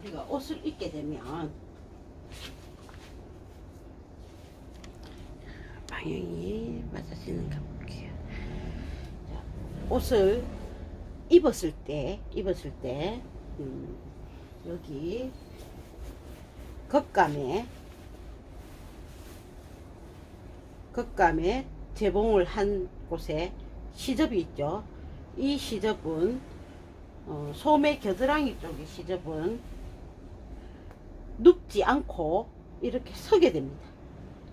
우리가 옷을 입게 되면 방향이 맞아지는가 볼게요. 자, 옷을 입었을 때 여기 겉감에 재봉을 한 곳에 시접이 있죠. 이 시접은 소매 겨드랑이 쪽의 시접은 눕지 않고 이렇게 서게 됩니다.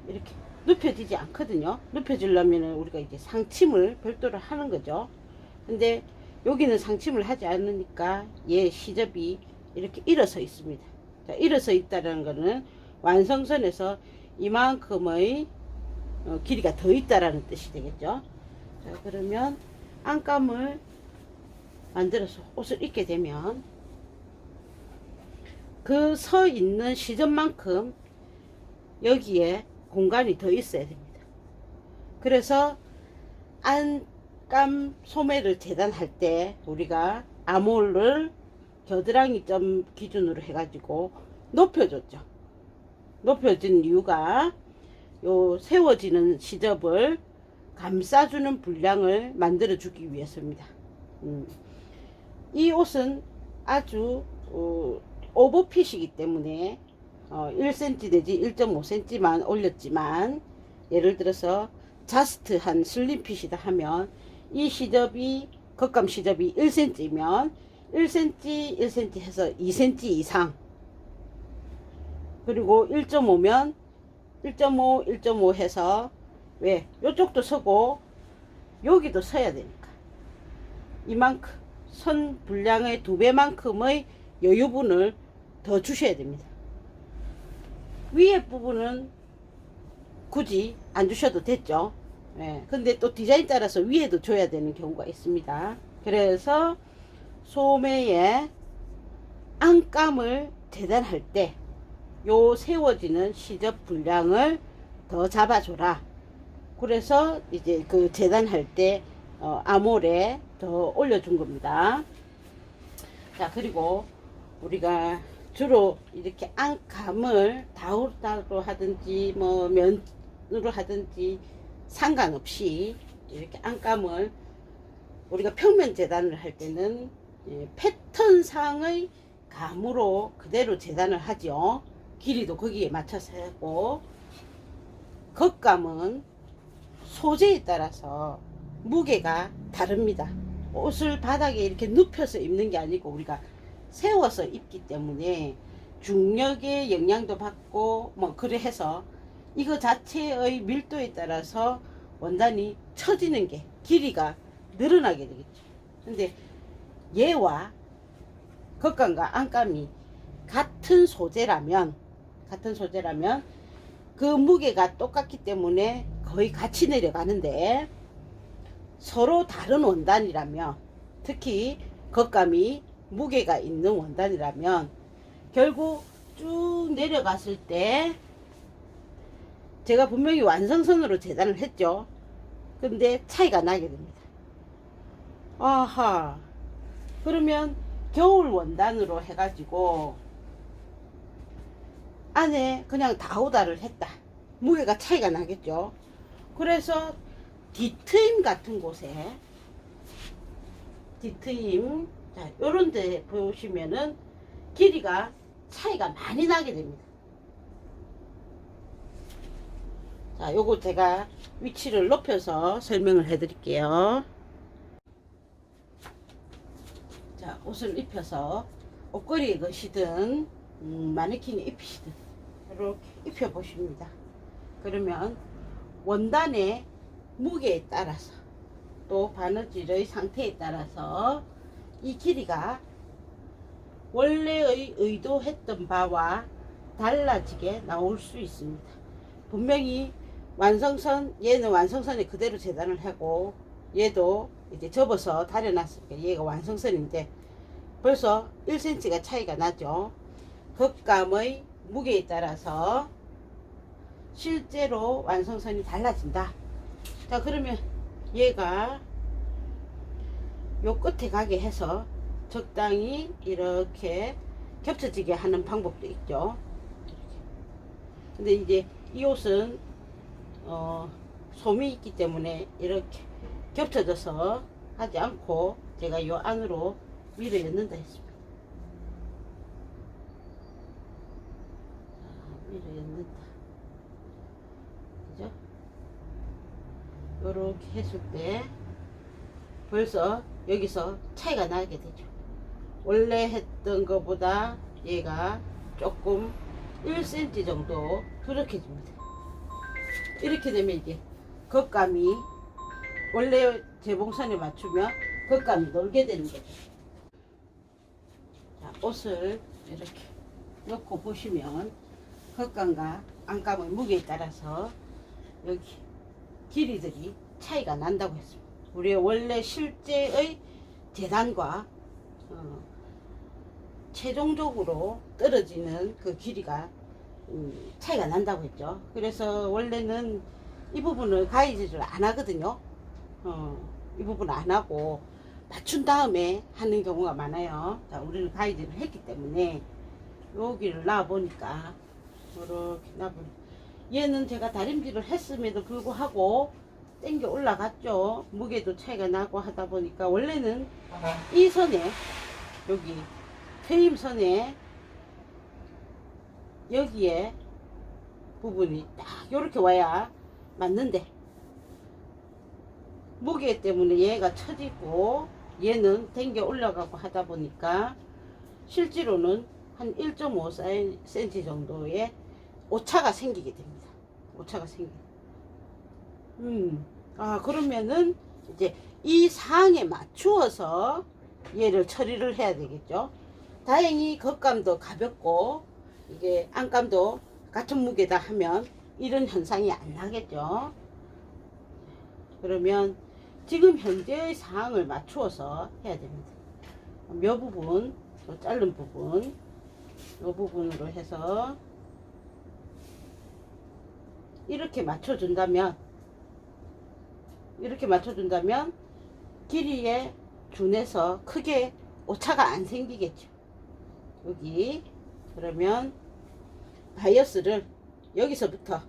이렇게 눕혀지지 않거든요. 눕혀지려면 우리가 이제 상침을 별도로 하는 거죠. 근데 여기는 상침을 하지 않으니까 얘 시접이 이렇게 일어서 있습니다. 자, 일어서 있다는 거는 완성선에서 이만큼의 길이가 더 있다라는 뜻이 되겠죠. 자, 그러면 안감을 만들어서 옷을 입게 되면 그 서 있는 시접만큼 여기에 공간이 더 있어야 됩니다. 그래서 안감 소매를 재단할 때 우리가 아몰을 겨드랑이 점 기준으로 해가지고 높여줬죠. 높여진 이유가 요 세워지는 시접을 감싸주는 분량을 만들어 주기 위해서입니다. 이 옷은 아주 오버핏이기 때문에 1cm 내지 1.5cm만 올렸지만, 예를 들어서 자스트한 슬림핏이다 하면 이 시접이 겉감 시접이 1cm면 1cm 1cm 해서 2cm 이상, 그리고 1.5면 1.5 1.5 해서 왜 요쪽도 서고 여기도 서야 되니까 이만큼 선 분량의 2배만큼의 여유분을 더 주셔야 됩니다. 위에 부분은 굳이 안 주셔도 됐죠. 예, 근데 또 디자인 따라서 위에도 줘야 되는 경우가 있습니다. 그래서 소매에 안감을 재단할 때 요 세워지는 시접 분량을 더 잡아줘라. 그래서 이제 그 재단할 때 아몰에 더 올려준 겁니다. 자, 그리고 우리가 주로 이렇게 안감을 다우다로 하든지 뭐 면으로 하든지 상관없이 이렇게 안감을 우리가 평면 재단을 할 때는 패턴상의 감으로 그대로 재단을 하죠. 길이도 거기에 맞춰서 하고, 겉감은 소재에 따라서 무게가 다릅니다. 옷을 바닥에 이렇게 눕혀서 입는 게 아니고 우리가 세워서 입기 때문에 중력의 영향도 받고 뭐 그래 해서 이거 자체의 밀도에 따라서 원단이 처지는 게 길이가 늘어나게 되겠죠. 근데 얘와 겉감과 안감이 같은 소재라면 그 무게가 똑같기 때문에 거의 같이 내려가는데, 서로 다른 원단이라면, 특히 겉감이 무게가 있는 원단이라면 결국 쭉 내려갔을 때 제가 분명히 완성선으로 재단을 했죠. 근데 차이가 나게 됩니다. 아하, 그러면 겨울 원단으로 해가지고 안에 그냥 다우다를 했다. 무게가 차이가 나겠죠. 그래서 뒤트임 같은 곳에 뒤트임, 자, 요런 데 보시면은 길이가 차이가 많이 나게 됩니다. 자, 요거 제가 위치를 높여서 설명을 해 드릴게요. 자, 옷을 입혀서 옷걸이에 것이든 마네킹에 입히시든 이렇게 입혀 보십니다. 그러면 원단의 무게에 따라서 또 바느질의 상태에 따라서 이 길이가 원래의 의도했던 바와 달라지게 나올 수 있습니다. 분명히 완성선, 얘는 완성선에 그대로 재단을 하고 얘도 이제 접어서 다려놨으니까 얘가 완성선인데 벌써 1cm가 차이가 나죠. 겉감의 무게에 따라서 실제로 완성선이 달라진다. 자, 그러면 얘가 요 끝에 가게 해서 적당히 이렇게 겹쳐지게 하는 방법도 있죠. 근데 이제 이 옷은 솜이 있기 때문에 이렇게 겹쳐져서 하지 않고 제가 요 안으로 밀어 엮는다 했습니다. 밀어 엮는다. 그죠? 요렇게 했을 때 벌써 여기서 차이가 나게 되죠. 원래 했던 것보다 얘가 조금 1cm 정도 부족해집니다. 이렇게 되면 이제 겉감이 원래 재봉선에 맞추면 겉감이 놀게 되는 거죠. 자, 옷을 이렇게 놓고 보시면 겉감과 안감의 무게에 따라서 여기 길이들이 차이가 난다고 했습니다. 우리 원래 실제의 재단과 최종적으로 떨어지는 그 길이가 차이가 난다고 했죠. 그래서 원래는 이 부분을 가위질을 안 하거든요. 이 부분을 안 하고 맞춘 다음에 하는 경우가 많아요. 자, 우리는 가위질을 했기 때문에 여기를 놔 보니까 이렇게 놔보니까 얘는 제가 다림질을 했음에도 불구하고 땡겨 올라갔죠. 무게도 차이가 나고 하다 보니까 원래는 이 선에 여기 트임선에 여기에 부분이 딱 이렇게 와야 맞는데 무게 때문에 얘가 처지고 얘는 땡겨 올라가고 하다 보니까 실제로는 한 1.5cm 정도의 오차가 생기게 됩니다. 오차가 생겨. 그러면은 이제 이 사항에 맞추어서 얘를 처리를 해야 되겠죠. 다행히 겉감도 가볍고 이게 안감도 같은 무게다 하면 이런 현상이 안 나겠죠. 그러면 지금 현재의 상황을 맞추어서 해야 됩니다. 몇 부분, 자른 부분, 이 부분으로 해서 이렇게 맞춰준다면 길이에 준해서 크게 오차가 안 생기겠죠. 여기 그러면 바이어스를 여기서부터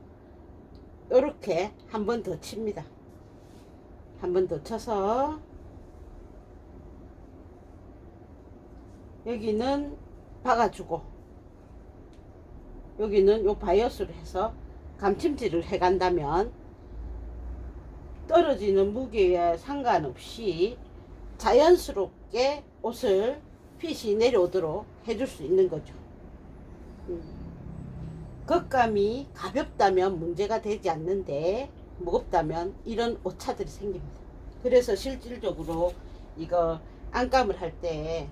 이렇게 한 번 더 칩니다. 한 번 더 쳐서 여기는 박아주고 여기는 요 바이어스로 해서 감침질을 해 간다면 떨어지는 무게에 상관없이 자연스럽게 옷을 핏이 내려오도록 해줄 수 있는 거죠. 겉감이 가볍다면 문제가 되지 않는데 무겁다면 이런 오차들이 생깁니다. 그래서 실질적으로 이거 안감을 할 때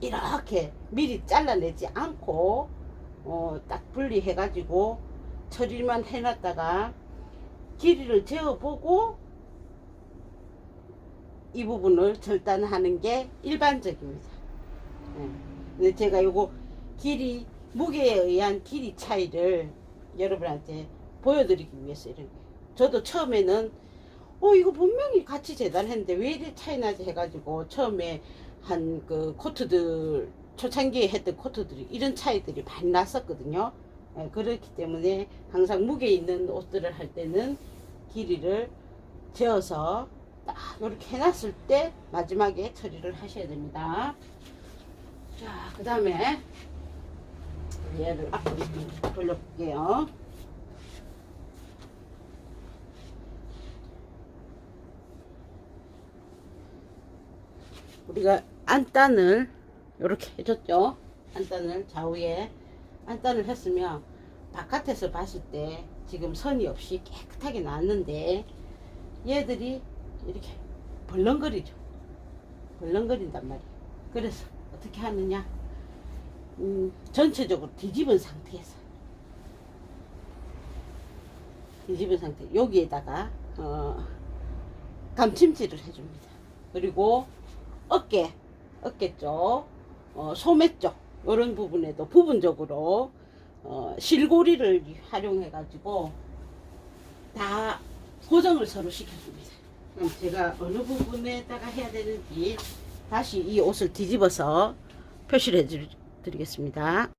이렇게 미리 잘라내지 않고 딱 분리해 가지고 처리만 해놨다가 길이를 재어보고 이 부분을 절단하는 게 일반적입니다. 근데 제가 요거 길이 무게에 의한 길이 차이를 여러분한테 보여드리기 위해서 이런 거예요. 저도 처음에는 이거 분명히 같이 재단했는데 왜 이렇게 차이 나지 해가지고 처음에 한 그 코트들 초창기에 했던 코트들이 이런 차이들이 많이 났었거든요. 그렇기 때문에 항상 무게 있는 옷들을 할 때는 길이를 재어서 딱 이렇게 해놨을 때 마지막에 처리를 하셔야 됩니다. 자, 그 다음에 얘를 앞으로 돌려볼게요. 우리가 안단을 이렇게 해줬죠. 안단을 좌우에 안단을 했으면 바깥에서 봤을 때 지금 선이 없이 깨끗하게 나왔는데 얘들이 이렇게 벌렁거리죠. 벌렁거린단 말이에요. 그래서 어떻게 하느냐, 전체적으로 뒤집은 상태에서 여기에다가 감침질을 해줍니다. 그리고 어깨 쪽, 소매 쪽 이런 부분에도 부분적으로 실고리를 활용해 가지고 다 고정을 서로 시켜줍니다. 그럼 제가 어느 부분에다가 해야 되는지 다시 이 옷을 뒤집어서 표시를 부탁드리겠습니다.